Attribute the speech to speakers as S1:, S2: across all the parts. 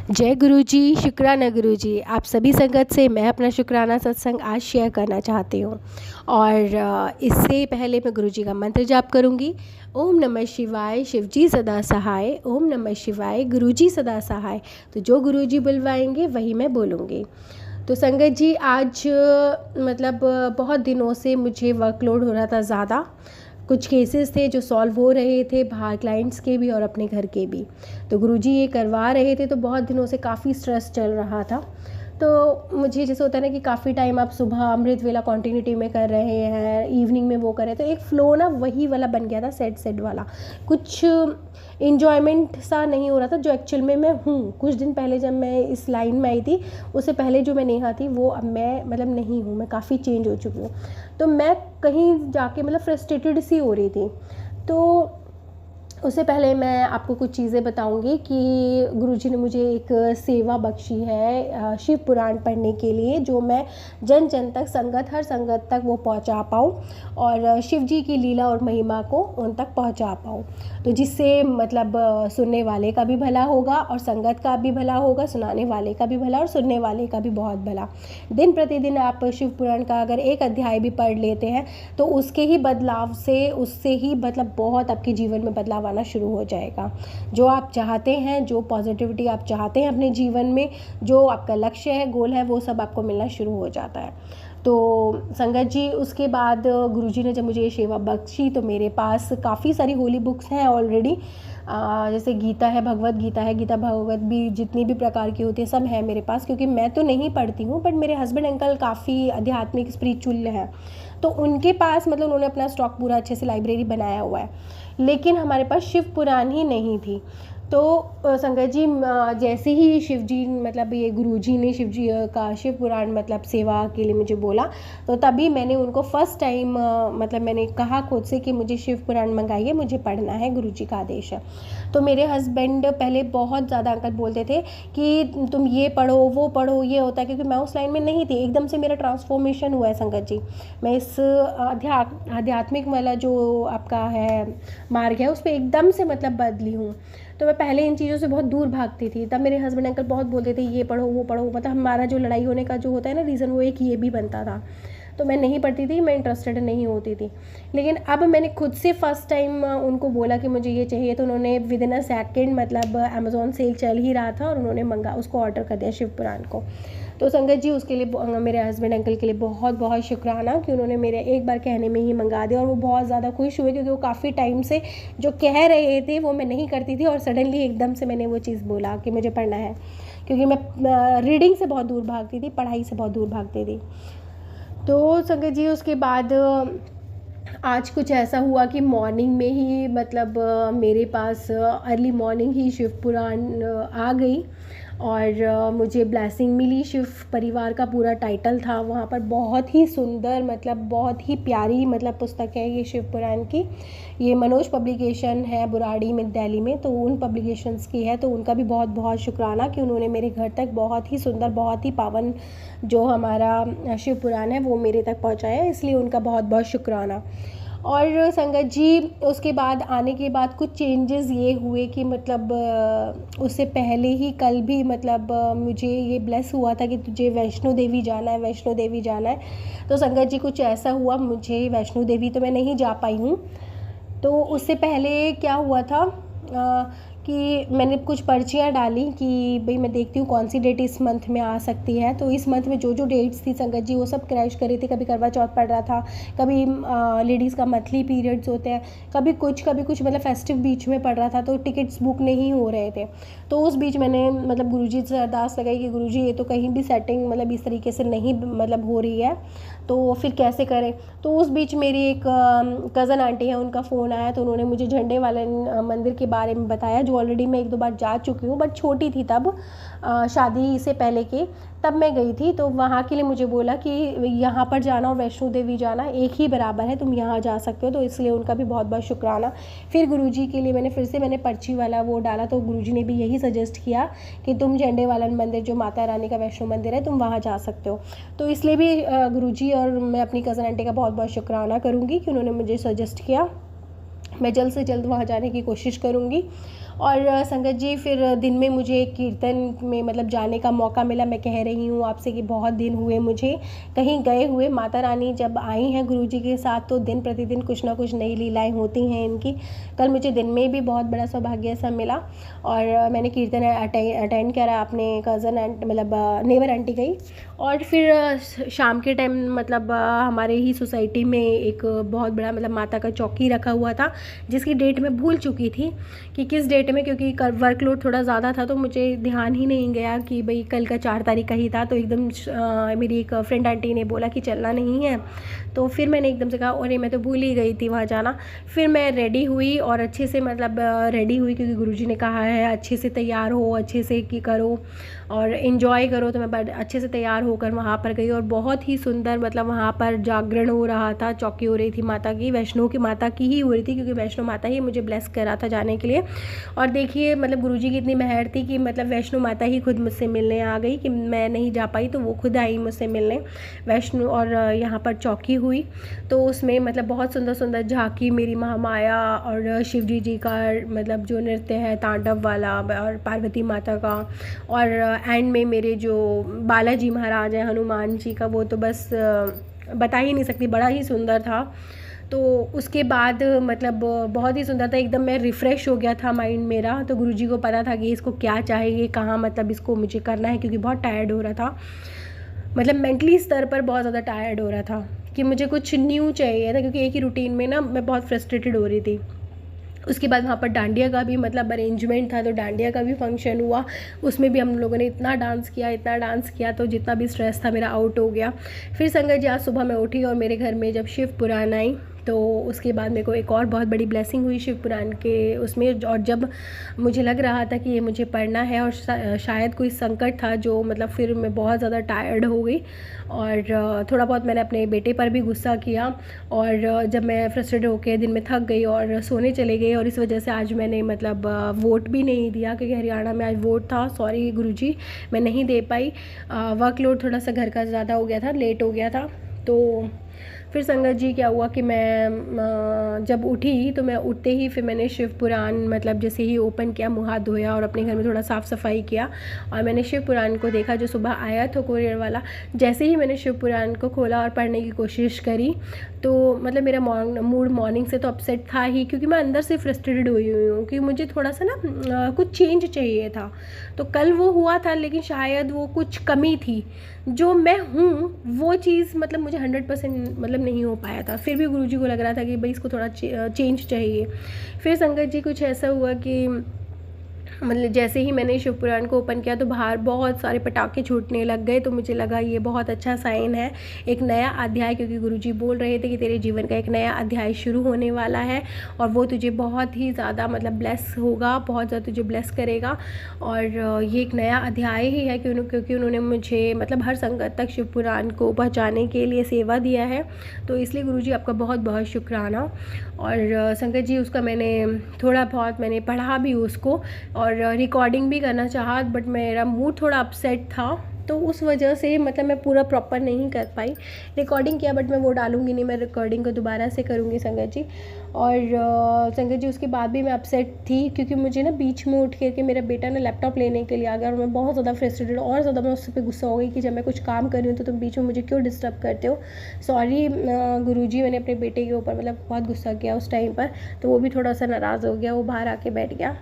S1: जय गुरु जी, शुक्राना गुरु जी। आप सभी संगत से मैं अपना शुक्राना सत्संग आज शेयर करना चाहती हूँ। और इससे पहले मैं गुरु जी का मंत्र जाप करूँगी। ओम नमः शिवाय, शिव जी सदा सहाय। ओम नमः शिवाय, गुरु जी सदा सहाय। तो जो गुरु जी बुलवाएंगे वही मैं बोलूँगी। तो संगत जी, आज बहुत दिनों से मुझे वर्कलोड हो रहा था ज़्यादा। कुछ केसेस थे जो सॉल्व हो रहे थे, बाहर क्लाइंट्स के भी और अपने घर के भी। तो गुरुजी ये करवा रहे थे, तो बहुत दिनों से काफ़ी स्ट्रेस चल रहा था। तो मुझे जैसे होता है ना कि काफ़ी टाइम आप सुबह अमृत वेला कंटिन्यूटी में कर रहे हैं, इवनिंग में वो कर रहे हैं, तो एक फ़्लो ना वही वाला बन गया था, सेट वाला। कुछ इन्जॉयमेंट सा नहीं हो रहा था जो एक्चुअल में मैं हूँ। कुछ दिन पहले जब मैं इस लाइन में आई थी, उससे पहले जो मैं नेहा थी वो अब मैं नहीं हूँ, मैं काफ़ी चेंज हो चुकी हूँ। तो मैं कहीं जाके फ्रस्ट्रेटेड सी हो रही थी। तो उससे पहले मैं आपको कुछ चीज़ें बताऊंगी कि गुरुजी ने मुझे एक सेवा बख्शी है शिव पुराण पढ़ने के लिए, जो मैं जन जन तक, हर संगत तक वो पहुंचा पाऊँ और शिव जी की लीला और महिमा को उन तक पहुंचा पाऊँ। तो जिससे सुनने वाले का भी भला होगा और संगत का भी भला होगा, सुनाने वाले का भी भला और सुनने वाले का भी बहुत भला। दिन प्रतिदिन आप शिव पुराण का अगर एक अध्याय भी पढ़ लेते हैं तो उसके ही बदलाव से, उससे ही बहुत आपके जीवन में बदलाव आना शुरू हो जाएगा। जो आप चाहते हैं, जो पॉजिटिविटी आप चाहते हैं अपने जीवन में, जो आपका लक्ष्य है, गोल है, वो सब आपको मिलना शुरू हो जाता है। तो संगत जी, उसके बाद गुरुजी ने जब मुझे ये सेवा बख्शी तो मेरे पास काफ़ी सारी होली बुक्स हैं ऑलरेडी। जैसे गीता है, भगवत गीता है, गीता भगवत भी जितनी भी प्रकार की होती है सब है मेरे पास, क्योंकि मैं तो नहीं पढ़ती हूँ, बट मेरे हस्बैंड अंकल काफ़ी आध्यात्मिक स्पिरिचुअल हैं, तो उनके पास उन्होंने अपना स्टॉक पूरा अच्छे से लाइब्रेरी बनाया हुआ है। लेकिन हमारे पास शिव पुराण ही नहीं थी। तो संगत जी, जैसे ही शिव जी ये गुरुजी ने शिव जी का शिव पुराण सेवा के लिए मुझे बोला, तो तभी मैंने उनको फर्स्ट टाइम मैंने कहा खुद से कि मुझे शिव पुराण मंगाइए, मुझे पढ़ना है, गुरुजी का आदेश है। तो मेरे हस्बैंड पहले बहुत ज़्यादा अंकल बोलते थे कि तुम ये पढ़ो, वो पढ़ो, ये होता है, क्योंकि मैं उस लाइन में नहीं थी। एकदम से मेरा ट्रांसफॉर्मेशन हुआ है संगत जी। मैं इस आध्यात्मिक वाला जो आपका है मार्ग है, उस पर एकदम से बदली हूँ। तो मैं पहले इन चीज़ों से बहुत दूर भागती थी। तब मेरे हस्बैंड अंकल बहुत बोलते थे ये पढ़ो, वो पढ़ो, हमारा जो लड़ाई होने का जो होता है ना रीज़न, वो एक ये भी बनता था। तो मैं नहीं पढ़ती थी, मैं इंटरेस्टेड नहीं होती थी। लेकिन अब मैंने खुद से फर्स्ट टाइम उनको बोला कि मुझे ये चाहिए, तो उन्होंने within a second Amazon sale चल ही रहा था और उन्होंने उसको ऑर्डर कर दिया शिव पुराण को। तो संगत जी, उसके लिए मेरे हस्बैंड अंकल के लिए बहुत बहुत शुक्राना कि उन्होंने मेरे एक बार कहने में ही मंगा दिया। और वो बहुत ज़्यादा खुश हुए, क्योंकि वो काफ़ी टाइम से जो कह रहे थे वो मैं नहीं करती थी, और सडनली एकदम से मैंने वो चीज़ बोला कि मुझे पढ़ना है, क्योंकि मैं रीडिंग से बहुत दूर भागती थी, पढ़ाई से बहुत दूर भागती थी। तो संगत जी, उसके बाद आज कुछ ऐसा हुआ कि मॉर्निंग में ही मेरे पास अर्ली मॉर्निंग ही शिव पुराण आ गई और मुझे ब्लेसिंग मिली। शिव परिवार का पूरा टाइटल था वहाँ पर। बहुत ही सुंदर बहुत ही प्यारी पुस्तक है ये शिव पुराण की। ये मनोज पब्लिकेशन है बुराड़ी में, दिल्ली में, तो उन पब्लिकेशंस की है। तो उनका भी बहुत बहुत शुक्राना कि उन्होंने मेरे घर तक बहुत ही सुंदर, बहुत ही पावन जो हमारा शिव पुराण है वो मेरे तक पहुँचाया, इसलिए उनका बहुत बहुत शुक्राना। और संगत जी, उसके बाद आने के बाद कुछ चेंजेस ये हुए कि उससे पहले ही कल भी मुझे ये ब्लेस हुआ था कि तुझे वैष्णो देवी जाना है, वैष्णो देवी जाना है। तो संगत जी, कुछ ऐसा हुआ, मुझे वैष्णो देवी तो मैं नहीं जा पाई हूँ। तो उससे पहले क्या हुआ था कि मैंने कुछ पर्चियाँ डाली कि भाई मैं देखती हूँ कौन सी डेट इस मंथ में आ सकती है। तो इस मंथ में जो जो डेट्स थी संगत जी, वो सब क्रैश कर रही थी। कभी करवा चौथ पड़ रहा था, कभी लेडीज़ का मंथली पीरियड्स होते हैं, कभी कुछ फेस्टिव बीच में पड़ रहा था, तो टिकट्स बुक नहीं हो रहे थे। तो उस बीच मैंने गुरुजी से अरदास लगाई कि गुरुजी, ये तो कहीं भी सेटिंग इस तरीके से नहीं हो रही है, तो फिर कैसे करें। तो उस बीच मेरी एक कज़न आंटी है, उनका फ़ोन आया, तो उन्होंने मुझे झंडे वाले मंदिर के बारे में बताया, जो ऑलरेडी मैं एक दो बार जा चुकी हूँ, बट छोटी थी तब, शादी से पहले के तब मैं गई थी। तो वहाँ के लिए मुझे बोला कि यहाँ पर जाना और वैष्णो देवी जाना एक ही बराबर है, तुम यहाँ जा सकते हो। तो इसलिए उनका भी बहुत बहुत शुक्राना। फिर गुरुजी के लिए मैंने पर्ची वाला वो डाला, तो गुरुजी ने भी यही सजेस्ट किया कि तुम झंडे वाला मंदिर, जो माता रानी का वैष्णो मंदिर है, तुम वहाँ जा सकते हो। तो इसलिए भी गुरुजी और मैं अपनी कज़न आंटी का बहुत बहुत शुक्राना करूँगी कि उन्होंने मुझे सजेस्ट किया। मैं जल्द से जल्द वहाँ जाने की कोशिश करूँगी। और संगत जी फिर दिन में मुझे कीर्तन में मतलब जाने का मौका मिला। मैं कह रही हूँ आपसे कि बहुत दिन हुए मुझे कहीं गए हुए। माता रानी जब आई हैं गुरुजी के साथ तो दिन प्रतिदिन कुछ ना कुछ नई लीलाएं होती हैं इनकी। कल मुझे दिन में भी बहुत बड़ा सौभाग्य ऐसा मिला और मैंने कीर्तन अटेंड करा अपने कज़न एंड मतलब नेबर आंटी गई। और फिर शाम के टाइम मतलब हमारे ही सोसाइटी में एक बहुत बड़ा मतलब माता का चौकी रखा हुआ था, जिसकी डेट मैं भूल चुकी थी कि किस डेट में, क्योंकि वर्कलोड थोड़ा ज़्यादा था तो मुझे ध्यान ही नहीं गया कि भाई कल का 4 तारीख का ही था। तो एकदम मेरी एक फ्रेंड आंटी ने बोला कि चलना नहीं है, तो फिर मैंने एकदम से कहा अरे मैं तो भूल ही गई थी वहाँ जाना। फिर मैं रेडी हुई और अच्छे से मतलब रेडी हुई, क्योंकि गुरुजी ने कहा है अच्छे से तैयार हो, अच्छे से कि करो और इन्जॉय करो। तो मैं अच्छे से तैयार होकर वहाँ पर गई और बहुत ही सुंदर मतलब वहाँ पर जागरण हो रहा था, चौकी हो रही थी माता की, वैष्णो की माता की ही हो रही थी, क्योंकि वैष्णो माता ही मुझे ब्लेस करा था जाने के लिए। और देखिए मतलब गुरुजी की इतनी मेहर थी कि मतलब वैष्णो माता ही खुद मुझसे मिलने आ गई, कि मैं नहीं जा पाई तो वो खुद आई मुझसे मिलने वैष्णो। और यहाँ पर चौकी हुई तो उसमें मतलब बहुत सुंदर सुंदर झांकी मेरी महामाया और शिवजी जी का मतलब जो नृत्य है तांडव वाला और पार्वती माता का, और एंड में मेरे जो बालाजी महाराज हैं हनुमान जी का, वो तो बस बता ही नहीं सकती, बड़ा ही सुंदर था। तो उसके बाद मतलब बहुत ही सुंदर था, एकदम मैं रिफ़्रेश हो गया था माइंड मेरा। तो गुरुजी को पता था कि इसको क्या चाहिए, कहाँ मतलब इसको मुझे करना है, क्योंकि बहुत टायर्ड हो रहा था, मतलब मेंटली स्तर पर बहुत ज़्यादा टायर्ड हो रहा था कि मुझे कुछ न्यू चाहिए था, क्योंकि एक ही रूटीन में ना मैं बहुत फ्रस्ट्रेटेड हो रही थी। उसके बाद वहाँ पर डांडिया का भी मतलब अरेंजमेंट था, तो डांडिया का भी फंक्शन हुआ, उसमें भी हम लोगों ने इतना डांस किया तो जितना भी स्ट्रेस था मेरा आउट हो गया। फिर संगत जी आज सुबह मैं उठी और मेरे घर में जब शिव पुराण आई तो उसके बाद मेरे को एक और बहुत बड़ी ब्लेसिंग हुई शिव पुराण के उसमें। और जब मुझे लग रहा था कि ये मुझे पढ़ना है और शायद कोई संकट था जो मतलब फिर मैं बहुत ज़्यादा टायर्ड हो गई और थोड़ा बहुत मैंने अपने बेटे पर भी गुस्सा किया। और जब मैं फ्रस्ट्रेट होकर दिन में थक गई और सोने चले गई, और इस वजह से आज मैंने मतलब वोट भी नहीं दिया, क्योंकि हरियाणा में आज वोट था। सॉरी गुरुजी, मैं नहीं दे पाई, वर्कलोड थोड़ा सा घर का ज़्यादा हो गया था, लेट हो गया था। तो फिर संगत जी क्या हुआ कि मैं जब उठी तो मैं उठते ही फिर मैंने शिव पुराण मतलब जैसे ही ओपन किया, मुँह हाथ धोया और अपने घर में थोड़ा साफ़ सफाई किया और मैंने शिव पुराण को देखा जो सुबह आया था कोरियर वाला। जैसे ही मैंने शिव पुराण को खोला और पढ़ने की कोशिश करी तो मतलब मेरा मूड मॉर्निंग से तो अपसेट था ही, क्योंकि मैं अंदर से फ्रस्ट्रेटेड हुई हूँ कि मुझे थोड़ा सा ना कुछ चेंज चाहिए था। तो कल वो हुआ था, लेकिन शायद वो कुछ कमी थी, जो मैं हूँ वो चीज़ मतलब मुझे 100% मतलब नहीं हो पाया था। फिर भी गुरुजी को लग रहा था कि भाई इसको थोड़ा चेंज चाहिए। फिर संगत जी कुछ ऐसा हुआ कि मतलब जैसे ही मैंने शिव पुराण को ओपन किया तो बाहर बहुत सारे पटाखे छूटने लग गए, तो मुझे लगा ये बहुत अच्छा साइन है, एक नया अध्याय, क्योंकि गुरुजी बोल रहे थे कि तेरे जीवन का एक नया अध्याय शुरू होने वाला है और वो तुझे बहुत ही ज़्यादा मतलब ब्लेस होगा, बहुत ज़्यादा तुझे ब्लेस करेगा। और ये एक नया अध्याय ही है क्योंकि उन्होंने मुझे मतलब हर संगत तक शिव पुराण को पहुँचाने के लिए सेवा दिया है, तो इसलिए गुरुजी आपका बहुत बहुत शुक्राना। और संगत जी उसका मैंने थोड़ा बहुत मैंने पढ़ा भी उसको और रिकॉर्डिंग भी करना चाहा, बट मेरा मूड थोड़ा अपसेट था तो उस वजह से मतलब मैं पूरा प्रॉपर नहीं कर पाई। रिकॉर्डिंग किया बट मैं वो डालूंगी नहीं, मैं रिकॉर्डिंग को दोबारा से करूँगी संगत जी। और संगत जी उसके बाद भी मैं अपसेट थी, क्योंकि मुझे ना बीच में उठ के मेरा बेटा ना लैपटॉप लेने के लिए आ गया और मैं बहुत ज़्यादा फ्रस्ट्रेटेड और ज़्यादा मैं उससे पे गुस्सा हो गई कि जब मैं कुछ काम कर रही हूँ तो तुम बीच में मुझे क्यों डिस्टर्ब करते हो। सॉरी गुरुजी, मैंने अपने बेटे के ऊपर मतलब बहुत गुस्सा किया उस टाइम पर, तो वो भी थोड़ा सा नाराज़ हो गया, वो बाहर आके बैठ गया।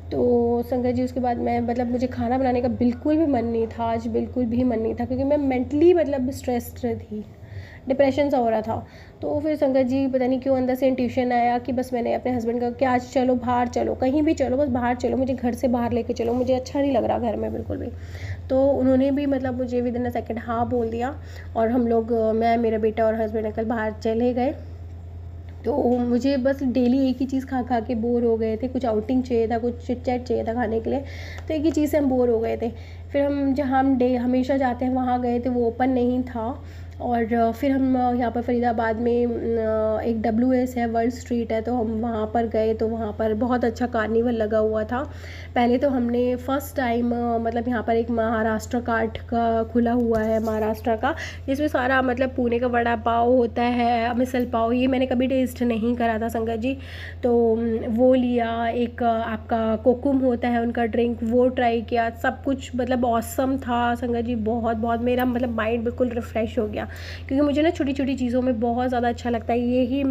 S1: तो संगत जी उसके बाद मैं मतलब मुझे खाना बनाने का बिल्कुल भी मन नहीं था, आज बिल्कुल भी मन नहीं था, क्योंकि मैं मेंटली मतलब स्ट्रेस्ड थी, डिप्रेशन सा हो रहा था। तो फिर संगत जी पता नहीं क्यों अंदर से इंट्यूशन आया कि बस मैंने अपने हस्बैंड का कि आज चलो बाहर चलो, कहीं भी चलो, बस बाहर चलो, मुझे घर से बाहर लेके चलो, मुझे अच्छा नहीं लग रहा घर में बिल्कुल भी। तो उन्होंने भी मतलब मुझे विद इन अ सेकेंड हाँ बोल दिया और हम लोग मैं मेरा बेटा और हस्बैंड कल बाहर चले गए। तो मुझे बस डेली एक ही चीज़ खा खा के बोर हो गए थे, कुछ आउटिंग चाहिए था, कुछ चिट चैट चाहिए था खाने के लिए, तो एक ही चीज़ से हम बोर हो गए थे। फिर हम जहाँ हम हमेशा जाते हैं वहाँ गए थे, वो ओपन नहीं था और फिर हम यहाँ पर फरीदाबाद में एक WS है, वर्ल्ड स्ट्रीट है, तो हम वहाँ पर गए। तो वहाँ पर बहुत अच्छा कार्निवल लगा हुआ था। पहले तो हमने फ़र्स्ट टाइम मतलब यहाँ पर एक महाराष्ट्र कार्ट का खुला हुआ है, महाराष्ट्र का, जिसमें सारा मतलब पुणे का वड़ा पाव होता है, मिसल पाव, ये मैंने कभी टेस्ट नहीं करा था संगत जी। तो वो लिया। एक आपका कोकुम होता है उनका ड्रिंक, वो ट्राई किया। सब कुछ मतलब ऑसम था संगत जी, बहुत बहुत मेरा मतलब माइंड बिल्कुल रिफ़्रेश हो गया, क्योंकि मुझे ना छोटी छोटी चीज़ों में बहुत ज़्यादा अच्छा लगता है। यही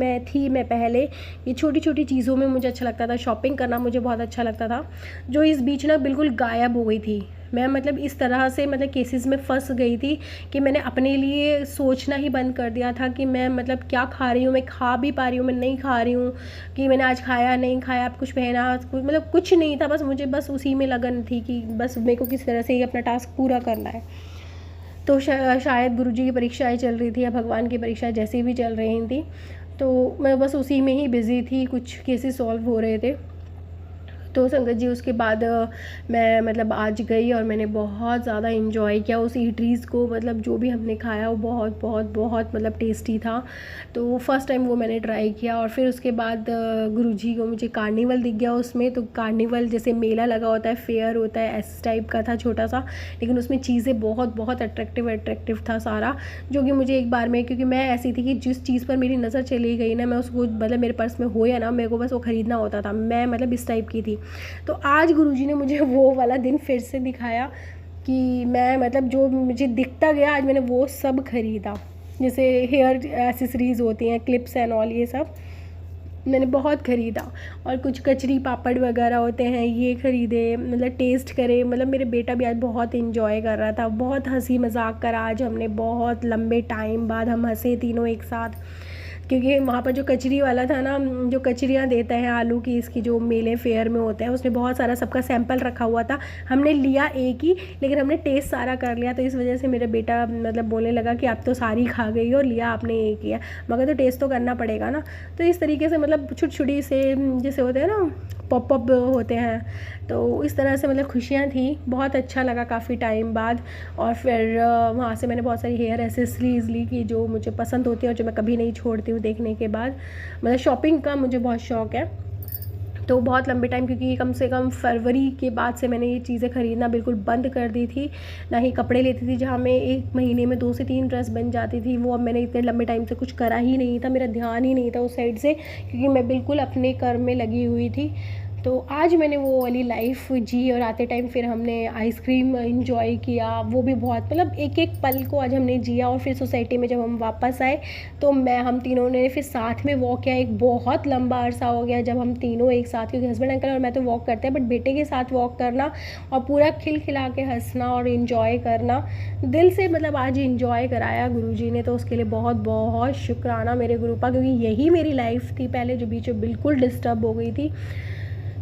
S1: मैं पहले ये छोटी छोटी चीज़ों में मुझे अच्छा लगता था, शॉपिंग करना मुझे बहुत अच्छा लगता था, जो इस बीच ना बिल्कुल गायब हो गई थी। मैं मतलब इस तरह से मतलब केसेस में फंस गई थी कि मैंने अपने लिए सोचना ही बंद कर दिया था कि मैं मतलब क्या खा रही हूँ, मैं खा भी पा रही हूँ, मैं नहीं खा रही हूँ, कि मैंने आज खाया नहीं खाया, कुछ पहना, कुछ मतलब कुछ नहीं था। बस मुझे बस उसी में लगन थी कि बस मेरे को किस तरह से ये अपना टास्क पूरा करना है। तो शायद गुरुजी की परीक्षाएँ चल रही थी या भगवान की परीक्षाएँ जैसी भी चल रही थी, तो मैं बस उसी में ही बिज़ी थी, कुछ केसेस सॉल्व हो रहे थे। तो संगत जी उसके बाद मैं मतलब आज गई और मैंने बहुत ज़्यादा इन्जॉय किया उस ईटरीज़ को। मतलब जो भी हमने खाया वो बहुत बहुत बहुत मतलब टेस्टी था। तो फर्स्ट टाइम वो मैंने ट्राई किया। और फिर उसके बाद गुरुजी को मुझे कार्निवल दिख गया उसमें। तो कार्निवल जैसे मेला लगा होता है, फेयर होता है, ऐसे टाइप का था छोटा सा, लेकिन उसमें चीज़ें बहुत बहुत अट्रैक्टिव था सारा, जो कि मुझे एक बार में, क्योंकि मैं ऐसी थी कि जिस चीज़ पर मेरी नज़र चली गई ना, मैं उसको मतलब मेरे पर्स में हो या ना, मेरे को बस वो ख़रीदना होता था। मैं मतलब इस टाइप की थी। तो आज गुरुजी ने मुझे वो वाला दिन फिर से दिखाया कि मैं मतलब जो मुझे दिखता गया, आज मैंने वो सब ख़रीदा। जैसे हेयर एसेसरीज़ होती हैं, क्लिप्स एंड ऑल, ये सब मैंने बहुत ख़रीदा। और कुछ कचरी पापड़ वगैरह होते हैं, ये ख़रीदे, मतलब टेस्ट करे। मतलब मेरे बेटा भी आज बहुत इन्जॉय कर रहा था, बहुत हंसी मजाक करा आज हमने, बहुत लंबे टाइम बाद हम हंसे तीनों एक साथ। क्योंकि वहाँ पर जो कचरी वाला था ना, जो कचरियाँ देता है आलू की, इसकी जो मेले फेयर में होते हैं, उसने बहुत सारा सबका सैंपल रखा हुआ था। हमने लिया एक ही, लेकिन हमने टेस्ट सारा कर लिया। तो इस वजह से मेरा बेटा मतलब बोलने लगा कि आप तो सारी खा गई और लिया आपने एक ही है, मगर तो टेस्ट तो करना पड़ेगा ना। तो इस तरीके से मतलब छोटी छोटी से जैसे होते हैं ना, पॉप अप होते हैं, तो इस तरह से मतलब खुशियाँ थी। बहुत अच्छा लगा काफ़ी टाइम बाद। और फिर वहाँ से मैंने बहुत सारी हेयर एसेसरीज़ ली कि जो मुझे पसंद होती है और जो मैं कभी नहीं छोड़ती हूँ देखने के बाद। मतलब शॉपिंग का मुझे बहुत शौक़ है। तो बहुत लंबे टाइम, क्योंकि कम से कम फरवरी के बाद से मैंने ये चीज़ें ख़रीदना बिल्कुल बंद कर दी थी। ना ही कपड़े लेती थी, जहाँ मैं 1 महीने में 2 से 3 ड्रेस बन जाती थी, वो अब मैंने इतने लंबे टाइम से कुछ करा ही नहीं था। मेरा ध्यान ही नहीं था उस साइड से, क्योंकि मैं बिल्कुल अपने कर्म में लगी हुई थी। तो आज मैंने वो वाली लाइफ जी। और आते टाइम फिर हमने आइसक्रीम इंजॉय किया, वो भी बहुत मतलब एक एक पल को आज हमने जिया। और फिर सोसाइटी में जब हम वापस आए, तो हम तीनों ने फिर साथ में वॉक किया। एक बहुत लंबा अरसा हो गया जब हम तीनों एक साथ, क्योंकि हस्बैंड अंकल और मैं तो वॉक करते हैं, बट बेटे के साथ वॉक करना और पूरा खिलखिला के हंसना और इन्जॉय करना, दिल से मतलब आज इन्जॉय कराया गुरुजी ने। तो उसके लिए बहुत बहुत शुक्राना मेरे गुरु का, क्योंकि यही मेरी लाइफ थी पहले, जो बीच में बिल्कुल डिस्टर्ब हो गई थी।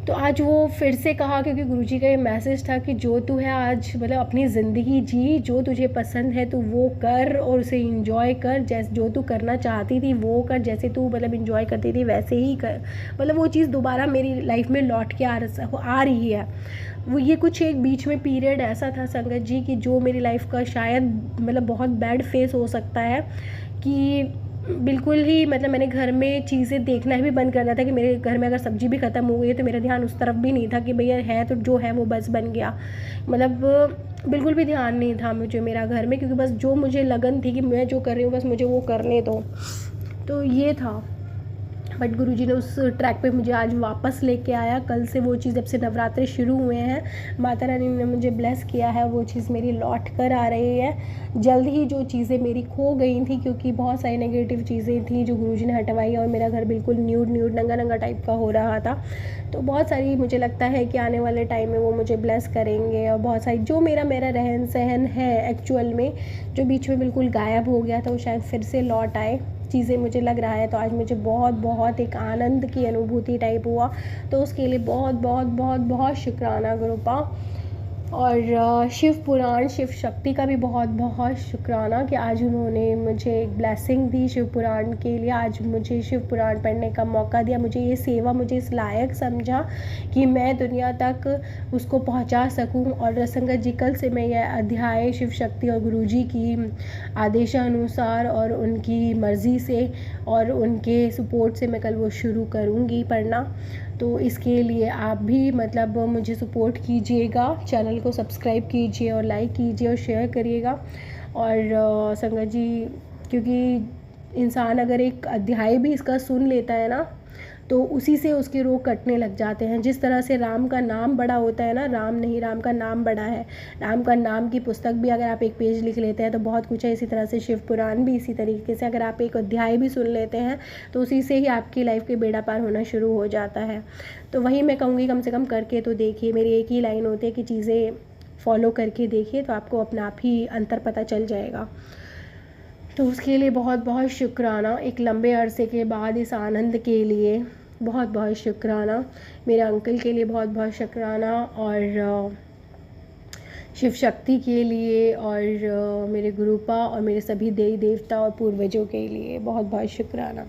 S1: तो आज वो फिर से कहा, क्योंकि गुरुजी का ये मैसेज था कि जो तू है आज मतलब अपनी ज़िंदगी जी, जो तुझे पसंद है तू वो कर और उसे इंजॉय कर। जैसे जो तू करना चाहती थी वो कर, जैसे तू मतलब इंजॉय करती थी वैसे ही कर। मतलब वो चीज़ दोबारा मेरी लाइफ में लौट के आ रही है। वो ये कुछ एक बीच में पीरियड ऐसा था संगत जी कि जो मेरी लाइफ का शायद मतलब बहुत बैड फेस हो सकता है, कि बिल्कुल ही मतलब मैंने घर में चीज़ें देखना भी बंद कर दिया था। कि मेरे घर में अगर सब्ज़ी भी ख़त्म हो गई है तो मेरा ध्यान उस तरफ भी नहीं था, कि भैया है तो जो है वो बस बन गया। मतलब बिल्कुल भी ध्यान नहीं था मुझे मेरा घर में, क्योंकि बस जो मुझे लगन थी कि मैं जो कर रही हूँ बस मुझे वो करने दो। तो ये था। बट गुरुजी ने उस ट्रैक पे मुझे आज वापस लेके आया। कल से वो चीज़, जब से नवरात्रे शुरू हुए हैं, माता रानी ने मुझे ब्लेस किया है, वो चीज़ मेरी लौट कर आ रही है। जल्द ही जो चीज़ें मेरी खो गई थी, क्योंकि बहुत सारी नेगेटिव चीज़ें थी जो गुरुजी ने हटवाई, और मेरा घर बिल्कुल न्यूड नंगा नंगा टाइप का हो रहा था। तो बहुत सारी मुझे लगता है कि आने वाले टाइम में वो मुझे ब्लेस करेंगे। और बहुत सारी जो मेरा रहन सहन है एक्चुअल में, जो बीच में बिल्कुल गायब हो गया था, वो शायद फिर से लौट आए चीज़ें, मुझे लग रहा है। तो आज मुझे बहुत बहुत एक आनंद की अनुभूति टाइप हुआ। तो उसके लिए बहुत बहुत बहुत बहुत शुक्राना गुरुपा। और शिव पुराण, शिव शक्ति का भी बहुत बहुत शुक्राना कि आज उन्होंने मुझे एक ब्लेसिंग दी शिव पुराण के लिए। आज मुझे शिव पुराण पढ़ने का मौका दिया, मुझे ये सेवा, मुझे इस लायक समझा कि मैं दुनिया तक उसको पहुंचा सकूं। और संगत जी, कल से मैं यह अध्याय शिव शक्ति और गुरुजी की आदेशानुसार और उनकी मर्ज़ी से और उनके सपोर्ट से मैं कल वो शुरू करूँगी पढ़ना। तो इसके लिए आप भी मतलब मुझे सपोर्ट कीजिएगा, चैनल को सब्सक्राइब कीजिए और लाइक कीजिए और शेयर करिएगा। और संगत जी, क्योंकि इंसान अगर एक अध्याय भी इसका सुन लेता है ना, तो उसी से उसके रोग कटने लग जाते हैं। जिस तरह से राम का नाम बड़ा होता है ना, राम नहीं, राम का नाम बड़ा है। राम का नाम की पुस्तक भी अगर आप एक पेज लिख लेते हैं तो बहुत कुछ है। इसी तरह से शिव पुराण भी इसी तरीके से अगर आप एक अध्याय भी सुन लेते हैं तो उसी से ही आपकी लाइफ के बेड़ा पार होना शुरू हो जाता है। तो वही मैं कहूँगी, कम से कम करके तो देखिए। मेरी एक ही लाइन होती है कि चीज़ें फॉलो करके देखिए तो आपको अपना आप ही अंतर पता चल जाएगा। तो उसके लिए बहुत बहुत शुक्राना, एक लंबे अरसे के बाद इस आनंद के लिए बहुत बहुत शुक्राना। मेरे अंकल के लिए बहुत बहुत शुक्राना, और शिव शक्ति के लिए, और मेरे गुरुपा और मेरे सभी देवी देवता और पूर्वजों के लिए बहुत बहुत शुक्राना।